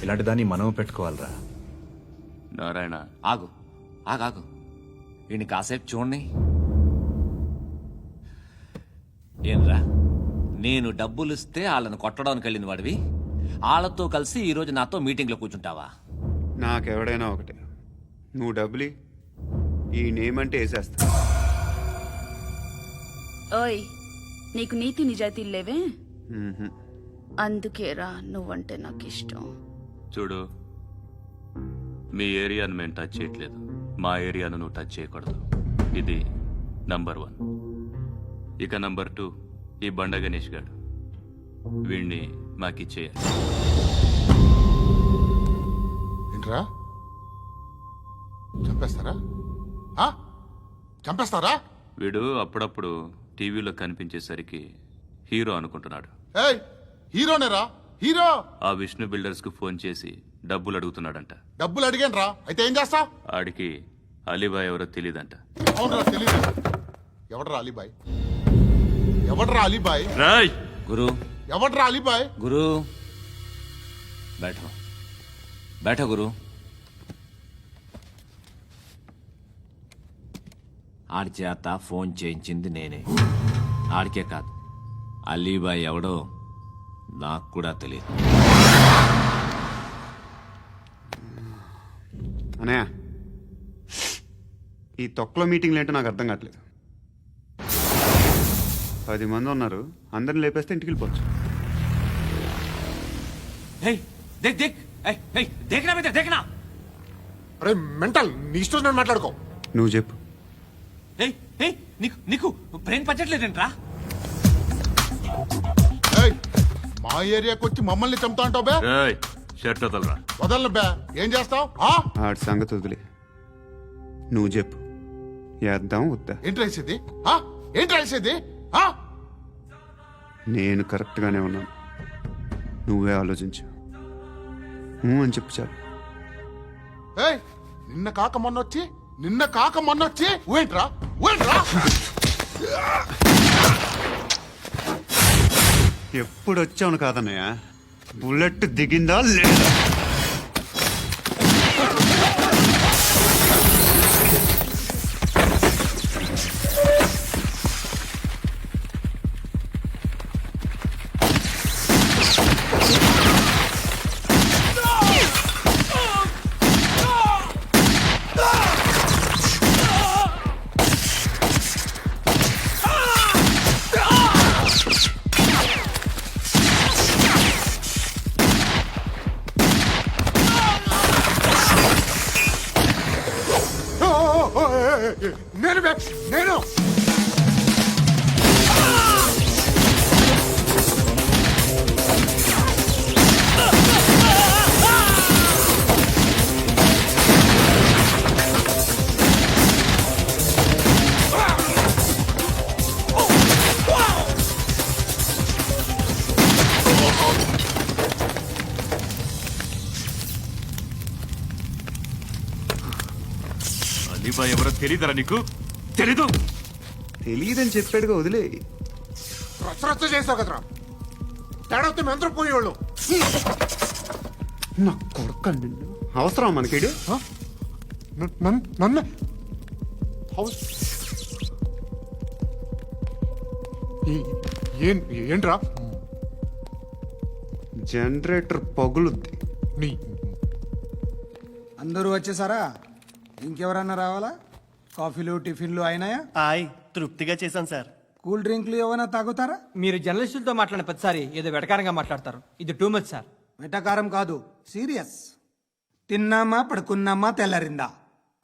ఇలాంటి దాన్ని మనం పెట్టుకోవాలరా. నారాయణ ఆగు ఆగాగు, ఈయన కాసేపు చూడండి. ఏంరా, నేను డబ్బులు ఇస్తే వాళ్ళని కొట్టడానికి వెళ్ళిన వాడివి, వాళ్ళతో కలిసి ఈరోజు నాతో మీటింగ్లో కూర్చుంటావా? నాకెవడైనా ఒకటే, నువ్వు డబ్బులి ఈ నేమ్ అంటే వేసేస్తా. ఓయ్, నీకు నీతి నిజాయితీలు లేవే, అందుకేరా నువ్వంటే నాకు ఇష్టం. చూడు, మీ ఏరియాను మేము టచ్ చేయట్లేదు, మా ఏరియాను నువ్వు టచ్ చేయకూడదు. ఇది నంబర్ 1. ఇక నంబర్ 2, ఈ బండ గణేష్ గారు, వీణ్ణి మాకిచ్చేయాలి. ఏంట్రా, చంపేస్తారా? చంపేస్తారా? వీడు అప్పుడప్పుడు టీవీలో కనిపించేసరికి హీరో అనుకుంటున్నాడు. ఏయ్, హీరోనేరా, హీరో. ఆ విష్ణు బిల్డర్స్ కు ఫోన్ చేసి డబ్బులు అడుగుతున్నాడంట. డబ్బులు అడిగాను రా, అయితే ఏం చేస్తా? ఆడికి అలీబాయ్ ఎవరో తెలీదంట. అవునరా, తెలీదు. ఎవడరా అలీబాయ్? ఎవడరా అలీబాయ్? రాయ్ గురు, ఎవడరా అలీబాయ్? గురు బైఠో బైఠో గురు. ఆడి చేత ఫోన్ చేయించింది నేనే. ఆడికే కాదు, అలీబాయ్ ఎవడో నాకు కూడా తెలియదు. అనయ్య, ఈ తొక్కలో మీటింగ్లు ఏంటో నాకు అర్థం కావట్లేదు. 10 మంది ఉన్నారు, అందరిని లేపేస్తే ఇంటికి వెళ్ళిపోవచ్చు. అరే మెంటల్, నీ ఇష్టం నేను మాట్లాడుకో. నువ్వు చెప్పు. నీకు బ్రెయిన్ పచ్చట్లేదంట్రా? ఏయ్, మా ఏరియాకి వచ్చి మమ్మల్ని చంపుతా అంటావు బే? షర్ట్ వదలరా. వదలను బే, ఏం చేస్తావు? ఆడి సంగతి వదిలే, నువ్వు చెప్పు. వేద్దాం వద్దా? ఏంటి రాసేది? ఏంటి రాసేది? నేను కరెక్ట్గానే ఉన్నాను, నువ్వే ఆలోచించు. అని చెప్పు చాలు. ఏయ్, నిన్న కాక మొన్నొచ్చి ఊయంట్రా. ఎప్పుడు వచ్చావును కాదన్నయ్య, బుల్లెట్ దిగిందా లేదా? నేను అలీబాయ్ ఎవరో తెలీదరా నీకు? తెలీదు? తెలియదని చెప్పాడుగా, వదిలే. రచ్చ చేసావు కదరా, తేడా వస్తే మెంతరం పోయేవాళ్ళు. నా కొడుకు నిన్ను అవసరం మనకిడు. నన్ను ఏంట్రా? జనరేటర్ పగులుద్ది. అందరూ వచ్చేసారా? ఇంకెవరన్నా రావాలా? కాఫీలు టిఫిన్లు అయినాయా? తృప్తిగా చేశాను సార్. కూల్ డ్రింక్లు ఏమైనా తాగుతారా? మీరు జర్నలిస్టులతో మాట్లాడిన ప్రతిసారి ఏదో వెటకారంగా మాట్లాడతారు. ఇది టూ మచ్ సార్. వెటకారం కాదు, సీరియస్. తిన్నామా పడుకున్నామా తెల్లరిందా,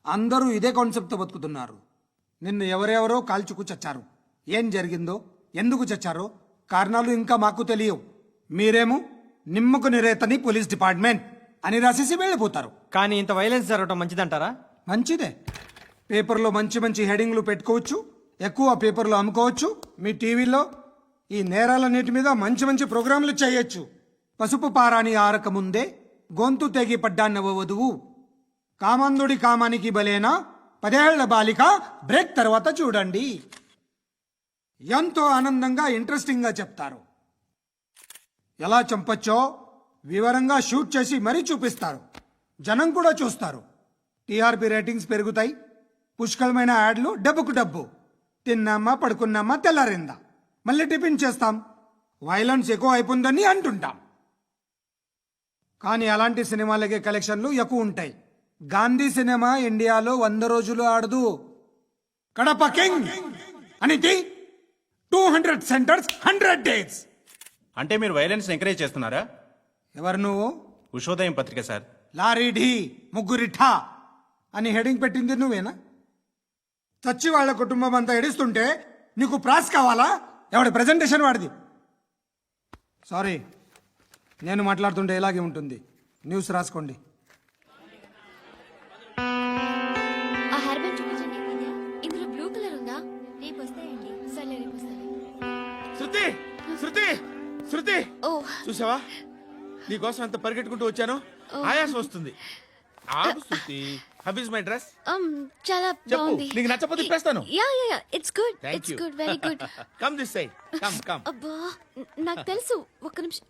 అందరూ ఇదే కాన్సెప్ట్తో బతుకుతున్నారు. నిన్ను ఎవరెవరో కాల్చుకు చచ్చారు. ఏం జరిగిందో, ఎందుకు చచ్చారో కారణాలు ఇంకా మాకు తెలియవు. మీరేమో నిమ్మకు నిరేతని పోలీస్ డిపార్ట్మెంట్ అని రాసేసి వెళ్ళిపోతారు. కానీ ఇంత వైలెన్స్ జరగడం మంచిదంటారా? మంచిదే. పేపర్లో మంచి మంచి హెడింగ్లు పెట్టుకోవచ్చు, ఎక్కువ పేపర్లు అమ్ముకోవచ్చు. మీ టీవీలో ఈ నేరాలన్నిటి మీద మంచి మంచి ప్రోగ్రాంలు చేయొచ్చు. పసుపు పారాని ఆరక ముందే గొంతు తెగి పడ్డాన్నవ వధువు, కామందుడి కామానికి బలేనా 10 ఏళ్ల బాలిక బ్రేక్ తర్వాత చూడండి. ఎంతో ఆనందంగా ఇంట్రెస్టింగ్ గా చెప్తారు. ఎలా చంపచ్చో వివరంగా షూట్ చేసి మరీ చూపిస్తారు. జనం కూడా చూస్తారు. టీఆర్పీ రేటింగ్స్ పెరుగుతాయి. పుష్కలమైన యాడ్లు డబ్బుకు డబ్బు. తిన్నామా పడుకున్నామా తెల్లారిందా, మళ్ళీ టిఫిన్ చేస్తాం. వైలెన్స్ ఎక్కువ అయిపోయిందని అంటుంటాం. కానీ అలాంటి సినిమాలకే కలెక్షన్లు ఎక్కువ ఉంటాయి. గాంధీ సినిమా ఇండియాలో 100 రోజులు ఆడదు. కడప కింగ్ అనితి 200 సెంటర్స్ 100 డేస్. అంటే మీరు వైలెన్స్ ఎంకరేజ్ చేస్తున్నారా? ఎవరు నువ్వు? ఉషోదయం పత్రిక సార్. లారీ ఢీ ముగ్గురి ఠా అని హెడింగ్ పెట్టింది నువ్వేనా? చచ్చి వాళ్ళ కుటుంబం అంతా ఎడుస్తుంటే నీకు ప్రాస్ కావాలా? ఎవడి ప్రెజెంటేషన్ వాడిది. సారీ, నేను మాట్లాడుతుంటే ఇలాగే ఉంటుంది. న్యూస్ రాసుకోండి. ఆ హెయిర్ బ్యాండ్ చూపించండి. ఇందులో బ్లూ కలర్ ఉందా? రేపు వస్తాయండి. సరే రేపు వస్తాయి. శృతి శృతి శృతి ఓ చూసావా, నీకోసం ఎంత పరిగెట్టుకుంటూ వచ్చాను. ఆయాసం వస్తుంది. ఆగు Shruti. How is my dress? చాలా చెప్పు. బాగుంది. నీకు నచ్చకపోతే తిప్పేస్తాను. Yeah yeah yeah it's good. Thank it's you. Good, very good. Come this side. Come come. అబ్బా నాకు తెలుసు. ఒక్క నిమిషం.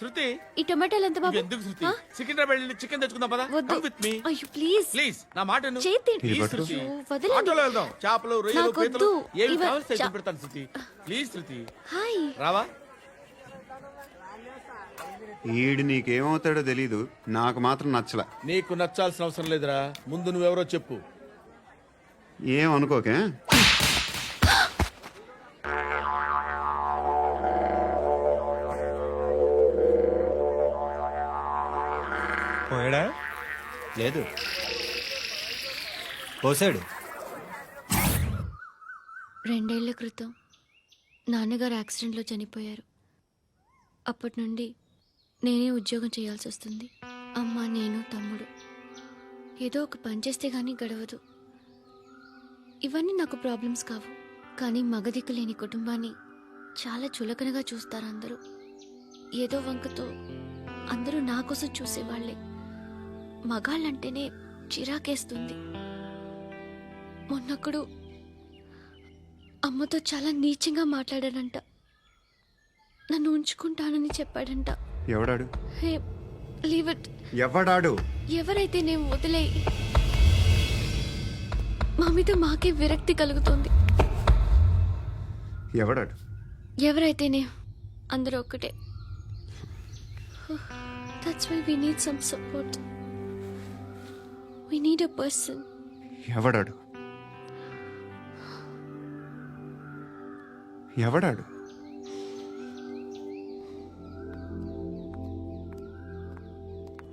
శృతి ఈ టొమాటోలు ఎంత బాబు? ఎందుకు శృతి? ఆ? సికింద్రాబాద్ వెళ్ళి చికెన్ తెచ్చుకుందాం పదా. వద్దు. కమ్ విత్ మీ అయ్యో ప్లీజ్ ప్లీజ్. నా మాట విను. చేతి Please, పట్టు. శృతి. అయ్యో, వదలండి. ఆటోలో వెళ్దాం. చేపలు రొయ్యలు నాకు పీతలు వద్దు. ఏమి ఇవ- కావాలి చా- పెడతాను శృతి. Please Shruti. హాయ్. రావా? ఈడు నీకేమవుతాడో తెలీదు, నాకు మాత్రం నచ్చలా. నీకు నచ్చాల్సిన అవసరం లేదురా. ముందు నువ్వెవరో చెప్పు. ఏం అనుకోకే. పోయాడా? లేదు, పోసాడు. 2 ఏళ్ల క్రితం నాన్నగారు యాక్సిడెంట్లో చనిపోయారు. అప్పటి నుండి నేనే ఉద్యోగం చేయాల్సి వస్తుంది. అమ్మ, నేను, తమ్ముడు ఏదో ఒక పని చేస్తే గానీ గడవదు. ఇవన్నీ నాకు ప్రాబ్లమ్స్ కావు. కానీ మగదిక్కు లేని కుటుంబాన్ని చాలా చులకనగా చూస్తారు అందరూ. ఏదో వంకతో అందరూ నా కోసం చూసేవాళ్లే. మగాళ్ళంటేనే చిరాకేస్తుంది. మొన్నప్పుడు అమ్మతో చాలా నీచంగా మాట్లాడాడంట. నన్ను ఉంచుకుంటానని చెప్పాడంట. ఎవడాడు? Hey leave it. ఎవడాడు? ఎవరైతే నేను వదిలే. మా మీద మాకే విరక్తి కలుగుతుంది. ఎవడాడు? ఎవరైతేనే అందరూ ఒక్కటే. That's why we need some support. We need a person. ఎవడాడు? ఎవడాడు?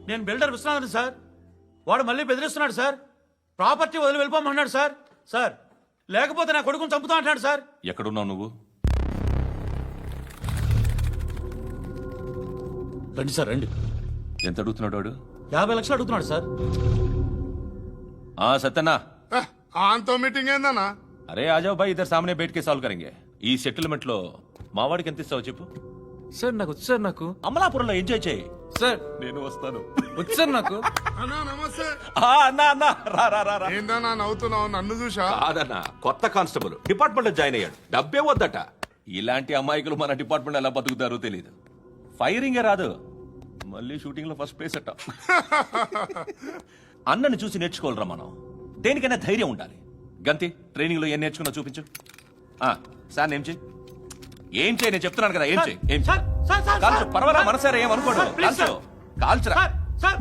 నేను బిల్డర్ విశ్వనాథన్ సార్. వాడు మళ్ళీ బెదిరిస్తున్నాడు సార్. ప్రాపర్టీ వదిలి వెళ్ళిపోమన్నాడు సార్. సార్ లేకపోతే నా కొడుకుని చంపుతా అంటున్నాడు సార్. ఎక్కడున్నావు నువ్వు? రండి సార్ రండి. ఎంత అడుగుతున్నాడు వాడు? 50 లక్షలు అడుగుతున్నాడు సార్. సత్యన్నా. ఆంతో మీటింగ్ ఏందన్నా? అరే ఆజావ్ భాయ్, ఇద్దరు సామనే బయటకే సాల్వ్ కరెంగే. ఈ సెటిల్మెంట్ లో మా వాడికి ఎంత ఇస్తావు చెప్పు. సార్ నాకు వచ్చు సార్. నాకు అమలాపురంలో ఎంజాయ్ చేయి సార్. నేను వస్తాను. వచ్చు సార్ నాకు. అన్నా నమస్తే. అన్నా అన్నా రా రా రా రా. ఏందన్నా నవ్వుతున్నావు? నన్ను చూసా? కాదన్నా, కొత్త కానిస్టేబుల్ డిపార్ట్మెంట్ లో జాయిన్ అయ్యాడు. డబ్బే వద్దట. ఇలాంటి అమాయకులు మన డిపార్ట్మెంట్ ఎలా బతుకుతారో తెలియదు. ఫైరింగే రాదు, మళ్ళీ షూటింగ్ లో ఫస్ట్ ప్లేస్ అట్ట. అన్నని చూసి నేర్చుకోవాలరా మనం. దేనికైనా ధైర్యం ఉండాలి. గంతి, ట్రైనింగ్ లో ఏం నేర్చుకున్నా చూపించు. సార్ ఏం చేయి, ఏం చేయి, నేను చెప్తున్నాను కదా. ఏం చేయి, ఏం సార్ సార్ సార్ కాల్చు. పర్వాలా, మనసారా ఏం అనుకోడు. సార్, ప్లీజ్ కాల్చు, కాల్చురా. Sir sir.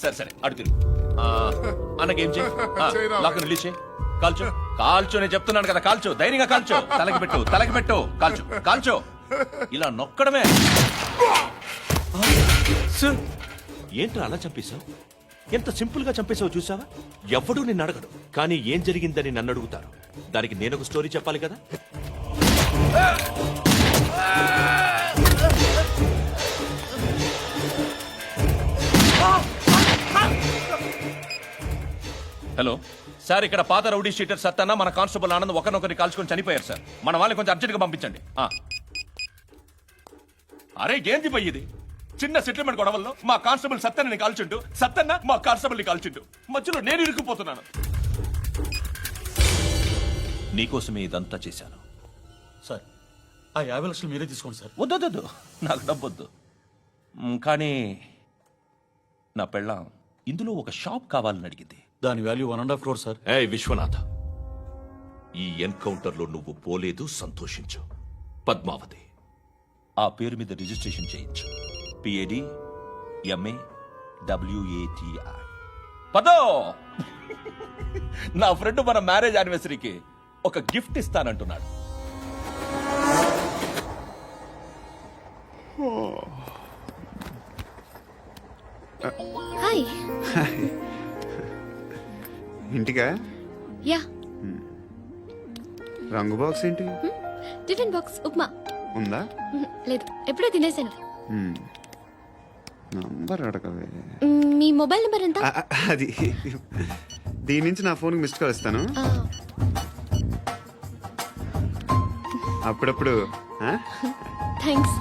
సరే సరే అడు తిరుగు. అన్నకేం చేయి, చేయరా. లాక్ రిలీజ్ చేయి. కాల్చు కాల్చు, నేను చెప్తున్నాను కదా. కాల్చు, ధైర్యంగా కాల్చు. తలకి పెట్టు, తలకి పెట్టు. కాల్చు కాల్చు. ఇలా నొక్కడమే. ఏంట్రా అలా చంపేశావు? ఎంత సింపుల్ గా చంపేశావు చూసావా? ఎవడూ నిన్ను అడగడు, కానీ ఏం జరిగిందని నన్ను అడుగుతారు. దానికి నేను ఒక స్టోరీ చెప్పాలి కదా. హలో సార్, ఇక్కడ పాత రౌడీ షీటర్ సత్తన్న, మన కానిస్టేబుల్ ఆనంద్ ఒకరినొకరిని కాల్చుకొని చనిపోయారు సార్. మన వాళ్ళని కొంచెం అర్జెంట్గా పంపించండి. అరే ఏంది పోయి ఇది? చిన్న సెటిల్మెంట్ గొడవల్లో మా కానిస్టేబుల్ సత్తన్నని కాల్చుంటూ, సత్తన్న మా కానిస్టేబుల్ని కాల్చుంటూ, మధ్యలో నేను ఇరుక్కుపోతున్నాను. నీకోసమే ఇదంతా చేశాను సార్ ఆ 50 లక్షలు మీరే తీసుకోండి సార్. వద్దొద్దు, నాకు డబ్బొద్దు. కానీ నా పెళ్ళాం ఇందులో ఒక షాప్ కావాలని అడిగింది. దాని వాల్యూ 1.5 crore సార్. ఏ విశ్వనాథ, ఈ ఎన్కౌంటర్లో నువ్వు పోలేదు, సంతోషించు. పద్మావతి ఆ పేరు మీద రిజిస్ట్రేషన్ చేయించు. PAD MA WATI. పదో, నా ఫ్రెండ్ మన మ్యారేజ్ యానివర్సరీకి ఒక గిఫ్ట్ ఇస్తానంటున్నాడు. హాయ్. ఇంటికా? యా. రంగు బాక్స్ ఏంటి? Tiffin box upma. ఉందా? లేదు, ఎప్పుడో తినేసాను. నంబర్ అడగవే. మీ మొబైల్ నెంబర్ ఎంత? అది దీని నుంచి నా ఫోన్కి మిస్డ్ కాల్ ఇస్తాను. అప్పుడప్పుడు. థ్యాంక్స్.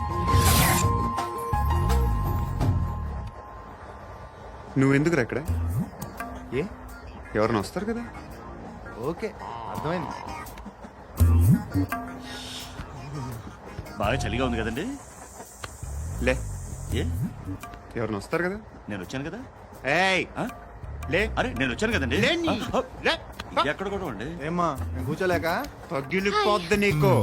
నువ్వెందుకురా అక్కడ? ఏ ఎవరైనా వస్తారు కదా? ఓకే, అర్థమైంది. బాగా చలిగా ఉంది కదండి. లే, ఏ ఎవరైనా వస్తారు కదా? నేను వచ్చాను కదా. ఏయ్ లే. అరే నేను వచ్చాను కదండి. లేని. లే. ఎక్కడ కూడా ఉండి. ఏమ్మా, నేను కూర్చోలేక? పగిలిపోద్ది నీకు.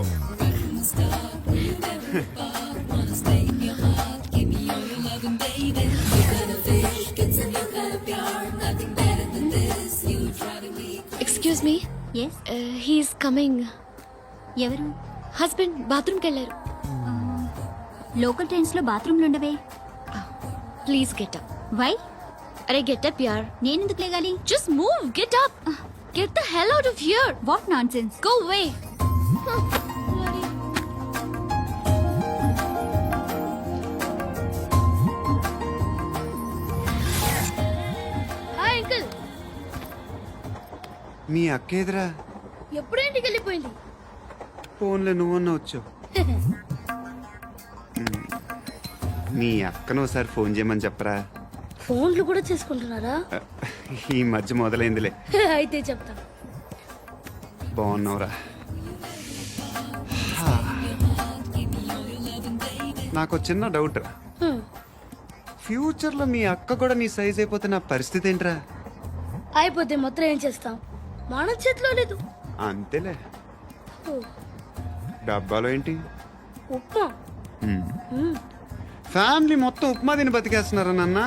Excuse me. Yes, he's coming. ఎవరు? హస్బెండ్ బాత్రూమ్కి వెళ్ళారు. లోకల్ ట్రైన్స్ లో బాత్రూమ్లు ఉండవే. Please get up. వై? అరే గెట్ అప్ యార్. నేనెందుకు లేగాలి? Just move, get up. Get the hell out of here. What nonsense. Go away. Hi uncle. మీ అక్క ఎదురా? ఎప్పుడు ఇంటికి వెళ్ళిపోయింది? ఫోన్లో నువ్వన్నా వచ్చావు. మీ అక్కను ఒకసారి ఫోన్ చేయమని చెప్పరా. ఫోన్లు కూడా చేసుకుంటున్నారా? ఈ మధ్య మొదలైందిలే. అయితే చెప్తా. బాగున్నావురా? నాకు చిన్న డౌట్ రా. ఫ్యూచర్ లో మీ అక్క కూడా నీ సైజ్ అయిపోతే నా పరిస్థితి ఏంట్రా? అయిపోతే మొత్తం ఏం చేస్తాం? మన చేతిలో లేదు. అంతేలే. డబ్బాలో ఏంటి? ఉప్మా. ఫ్యామిలీ మొత్తం ఉప్మా తిని బతికేస్తున్నారా నాన్న?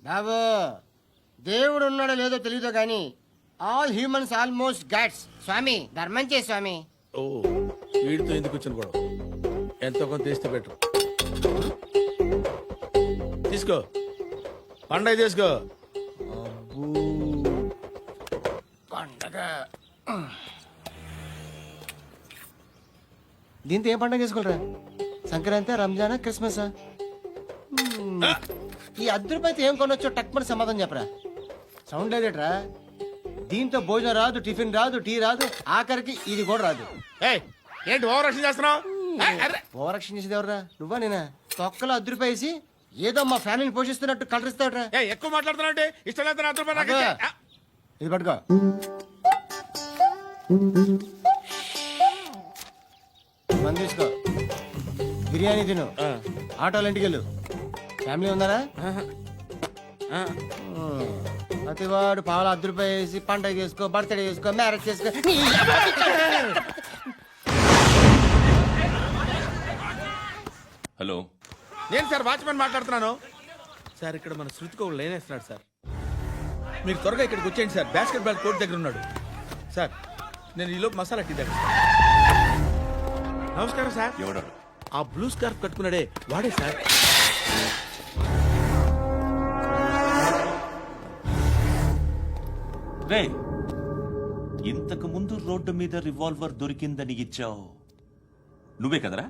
బాబు, దేవుడు ఉన్నాడో లేదో తెలియదు కానీ ఆల్ హ్యూమన్స్ ఆల్మోస్ట్ గాడ్స్. స్వామి ధర్మం చే స్వామి. ఓ, వీడితో ఎందుకు వచ్చిన గొడవ? ఎంతో కొంత తీస్తే పెట్టు. తీసుకో, పండగ తీసుకో. పండగ దీంతో ఏం పండగ చేసుకోరా? సంక్రాంతి, రంజానా, క్రిస్మస్? ఈ రూపాయలతో ఏం కొనొచ్చో టక్మని సమాధానం చెప్పరా. సౌండ్ లేదేట్రా? దీంతో భోజనం రాదు, టిఫిన్ రాదు, టీ రాదు, ఆఖరికి ఇది కూడా రాదు. ఏయ్, ఏంటి ఓవర్ రక్షణ చేస్తున్నావు? ఓవరక్షణ చేసేది ఎవరా? నువ్వా నేనా? తొక్కలో రూపాయి వేసి ఏదో మా ఫ్యామిలీని పోషిస్తున్నట్టు కలరిస్తాడ్రా. ఎక్కువ మాట్లాడుతున్నావు అంటే ఇష్టం లేదు. రూపాయలు నాకు ఇచ్చే. ఇది పట్టుకో. మంది తీసుకో, బిర్యానీ తిను, ఆటోలు ఇంటికి వెళ్ళు. ఫ్యామిలీ ఉన్నారా? ప్రతివాడు పావులు రూపాయలు వేసి పండగ చేసుకో, బర్త్డే చేసుకో, మ్యారేజ్ చేసుకో. హలో, నేను సార్ వాచ్మెన్ మాట్లాడుతున్నాను. సార్ ఇక్కడ మన శృతికి ఒక లైన్ వేస్తున్నాడు సార్. మీరు త్వరగా ఇక్కడికి వచ్చేయండి సార్. బాస్కెట్ బాల్ కోర్ట్ దగ్గర ఉన్నాడు సార్. నేను ఈలోపు మసాలా టీ దగ్గర. నమస్కారం సార్. ఎవడ? ఆ బ్లూ స్కార్ఫ్ కట్టుకున్నాడే వాడే సార్. రే, ఇంతకు ముందు రోడ్డు మీద రివాల్వర్ దొరికిందని ఇచ్చావు నువ్వే కదరా?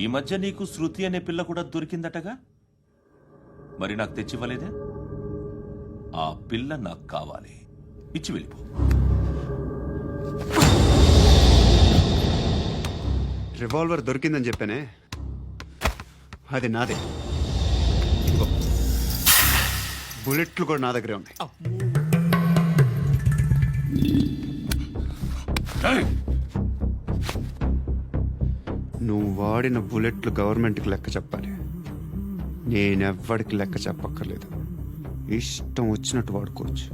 ఈ మధ్య నీకు శృతి అనే పిల్ల కూడా దొరికిందటగా? మరి నాకు తెచ్చివ్వలేదే? ఆ పిల్ల నాకు కావాలి, ఇచ్చి వెళ్ళిపో. రివాల్వర్ దొరికిందని చెప్పానే, అది నాదే. బుల్లెట్లు కూడా నా దగ్గరే ఉన్నాయి. నువ్వు వాడిన బుల్లెట్లు గవర్నమెంట్కి లెక్క చెప్పాలి. నేనెవ్వడికి లెక్క చెప్పక్కర్లేదు. ఇష్టం వచ్చినట్టు వాడుకోవచ్చు.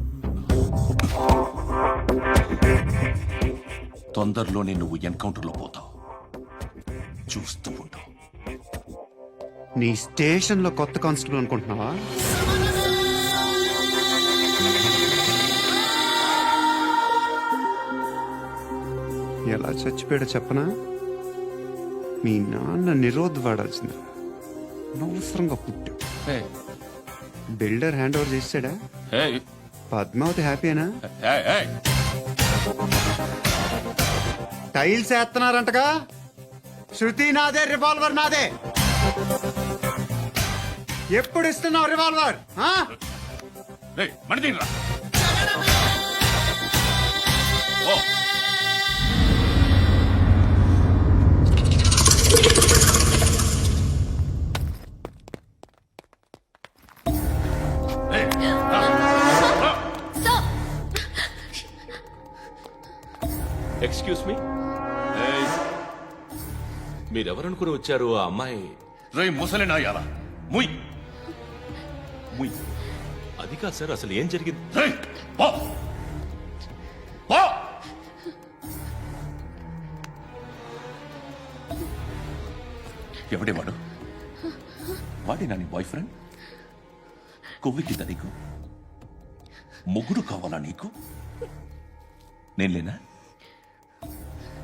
తొందరలోనే నువ్వు ఎన్కౌంటర్లో పోతావు, చూస్తూ ఉంటావు. నీ స్టేషన్లో కొత్త కానిస్టేబుల్ అనుకుంటున్నావా? ఎలా చచ్చిపోయాడో చెప్పనా? మీ నాన్న నిరోధ్ వాడాల్సింది. అనవసరంగా పుట్టావు. బిల్డర్ హ్యాండ్ ఓవర్ చేసాడా? పద్మావతి హ్యాపీనా? టైల్స్ వేస్తున్నారంటగా. శృతి నాదే, రివాల్వర్ నాదే. ఎప్పుడు ఇస్తున్నావు రివాల్వర్? ఎక్స్క్యూజ్ మీ, మీరెవరనుకుని వచ్చారు? ఆ అమ్మాయి రే ముసలి నాయాల ముయ్ ముయ్. అది కాదు సార్, అసలు ఏం జరిగింది? ఎవడే వాడు? వాడి నీ బాయ్ ఫ్రెండ్? కొవ్వికి నీకు మొగుడు కావాలా నీకు? నేను లేనా?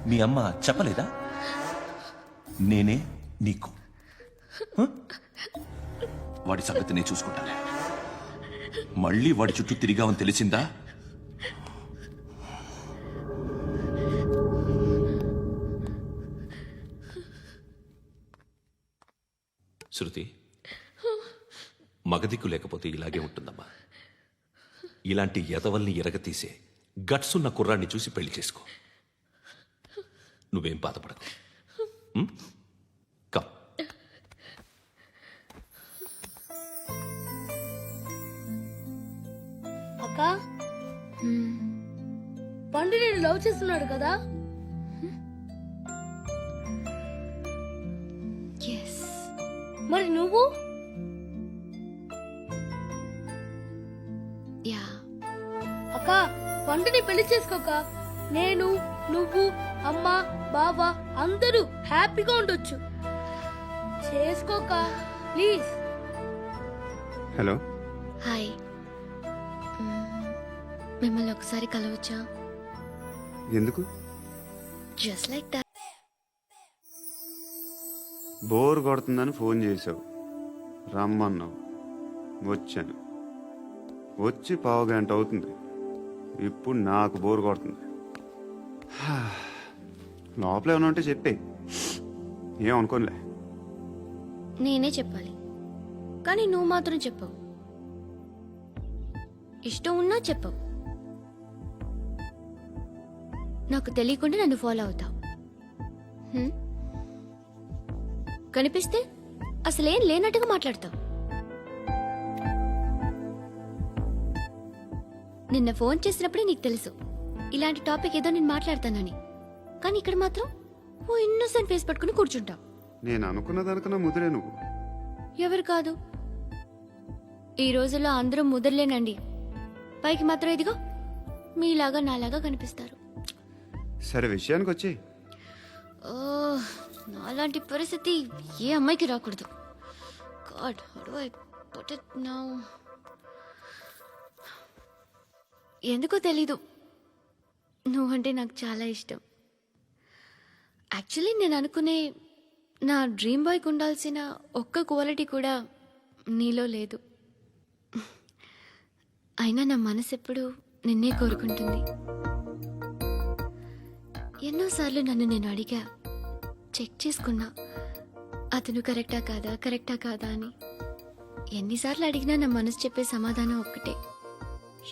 మీ అమ్మ చెప్పలేదా నేనే నీకు? వాడి సంగతి నేను చూసుకుంటానే. మళ్ళీ వాడి చుట్టూ తిరిగావని తెలిసిందా? శృతి, మగదిక్కు లేకపోతే ఇలాగే ఉంటుందమ్మా. ఇలాంటి ఎదవల్ని ఎరగతీసే గట్స్ ఉన్న కుర్రాన్ని చూసి పెళ్లి చేసుకో. నువ్వేం బాధపడకు. కమ్. అక్క, పండు నేను లవ్ చేస్తున్నాడు కదా? మరి నువ్వు? యా. అక్క, పండుని పెళ్లి చేసుకోక నేను, నువ్వు, అమ్మ, బావ అందరూ హ్యాపీగా ఉండొచ్చు. చేసుకోక ప్లీజ్. హలో. హాయ్. మిమ్మల్ని ఒకసారి కలవచ్చా? ఎందుకు? Just like that. బోర్ కొడుతుందని ఫోన్ చేసావు, రమ్మన్నావు, వచ్చాను. వచ్చి పావు గంట అవుతుంది. ఇప్పుడు నాకు బోర్ కొడుతుంది. లోపల ఏమైనా ఉంటే చెప్పే, ఏమనుకోనిలే. నేనే చెప్పాలి, కానీ నువ్వు మాత్రం చెప్పవు. ఇష్టం ఉన్నా చెప్పవు. నాకు తెలియకుండా నన్ను ఫాలో అవుతావు. కనిపిస్తే అసలేం లేనట్టుగా మాట్లాడతావు. నిన్న ఫోన్ చేసినప్పుడే నీకు తెలుసు ఇలాంటి టాపిక్ ఏదో నేను మాట్లాడతానని. కానీ ఇక్కడ మాత్రం ఓ ఇన్నోసెంట్ ఫేస్ పట్టుకుని కూర్చుంటావు. నేను అనుకున్నదనుకున్న ముదిరే నువ్వు. ఎవరు కాదు, ఈ రోజుల్లో అందరూ ముదరలేనండి. పైకి మాత్రం ఇదిగో మీలాగా నాలాగా కనిపిస్తారు. సరే విషయానికి వచ్చి. నాలాంటి పరిస్థితి ఏ అమ్మాయికి రాకూడదు. God, how do I put it now? ఎందుకో తెలీదు, నువ్వంటే నాకు చాలా ఇష్టం. యాక్చువల్లీ నేను అనుకునే నా డ్రీమ్ బాయ్కి ఉండాల్సిన ఒక్క క్వాలిటీ కూడా నీలో లేదు. అయినా నా మనసు ఎప్పుడు నిన్నే కోరుకుంటుంది. ఎన్నోసార్లు నన్ను నేను అడిగా, చెక్ చేసుకున్నా అతను కరెక్టా కాదా అని. ఎన్నిసార్లు అడిగినా నా మనసు చెప్పే సమాధానం ఒక్కటే,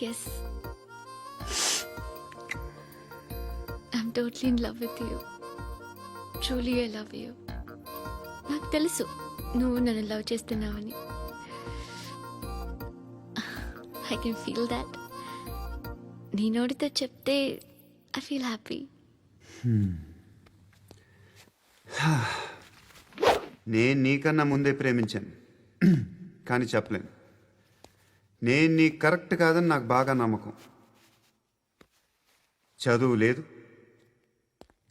yes, I'm totally in love with you. Truly I love you. నాకు తెలుసు నువ్వు నన్ను లవ్ చేస్తున్నావని. I can feel that. నీ నోటితో చెప్తే ఐ ఫీల్ హ్యాపీ. నేను నీకన్నా ముందే ప్రేమించాను కానీ చెప్పలేను. నేను నీకు కరెక్ట్ కాదని నాకు బాగా నమ్మకం. చదువు లేదు,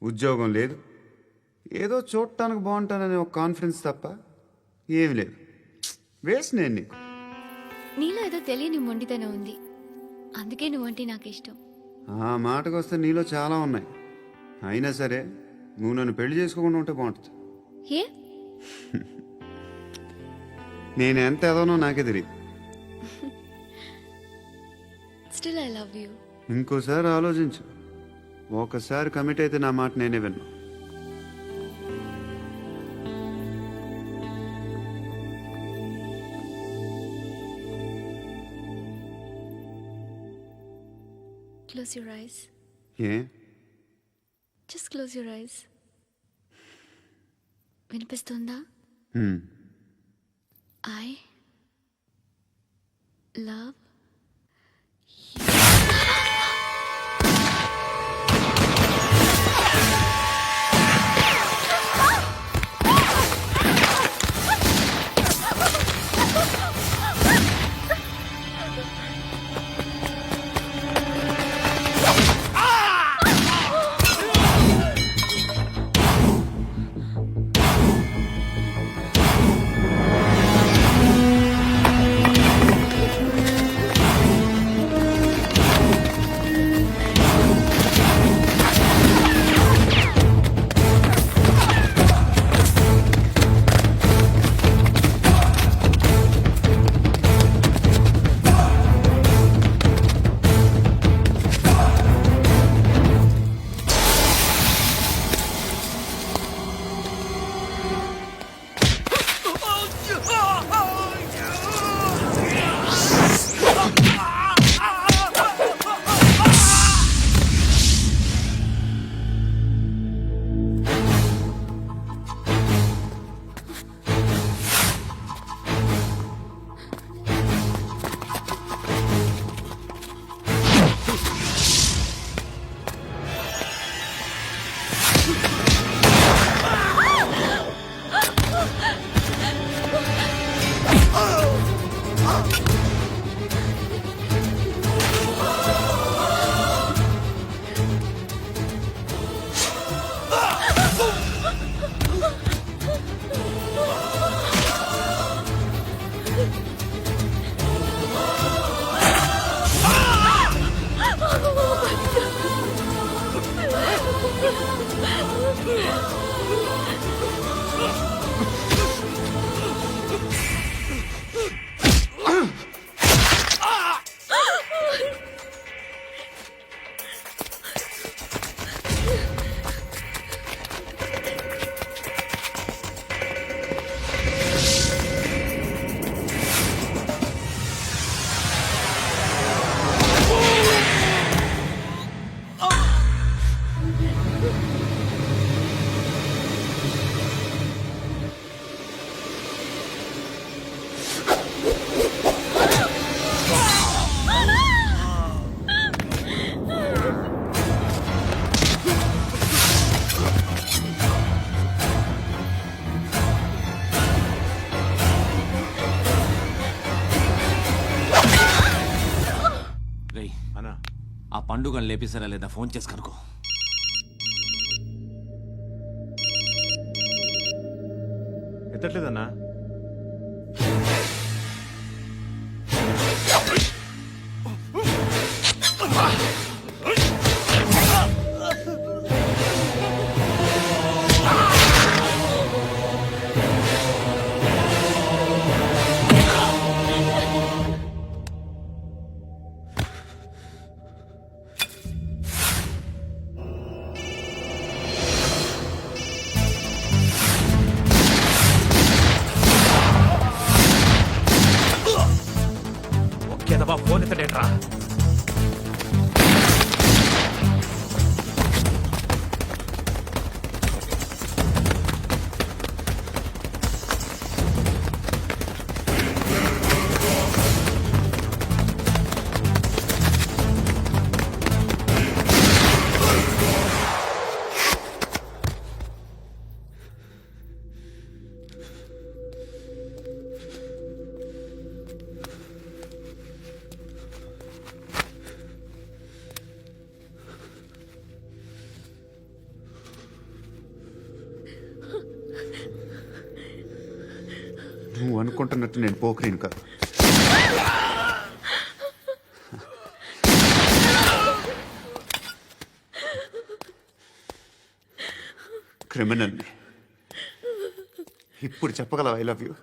ఉద్యోగం లేదు, ఏదో చూడటానికి బాగుంటాననే ఒక కాన్ఫిడెన్స్ తప్ప ఏమి లేదు. వేస్ట్ నేను నీకు. నీలో ఏదో తెలియని మొండితనం ఉంది, అందుకే నువ్వంటే నాకు ఇష్టం. ఆ మాటకు వస్తే నీలో చాలా ఉన్నాయి. అయినా సరే నువ్వు నన్ను పెళ్లి చేసుకోకుండా ఉంటే బాగుంటుంది. ఏ నేను ఎంత ఎదవనో నాకే తెలియదు. Still I love you. ఇంకోసారి ఆలోచించు. ఒకసారి కమిట్ అయితే నా మాట నేనే విన్నా. Close your eyes. A just close your eyes. వినిపిస్తుందా? హ్మ్. ఐ లవ్ ఆ పండుగను లేపేసారా లేదా ఫోన్ చేసి కనుకో. ఎత్తట్లేదన్నా. నువ్వు అనుకుంటున్నట్టు నేను పోకరీని కాదు. క్రిమినల్ని. ఇప్పుడు చెప్పగలవా ఐ లవ్ యూ?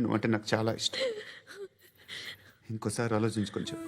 నువ్వు అంటే నాకు చాలా ఇష్టం. ఇంకోసారి ఆలోచించుకొని చెప్పు.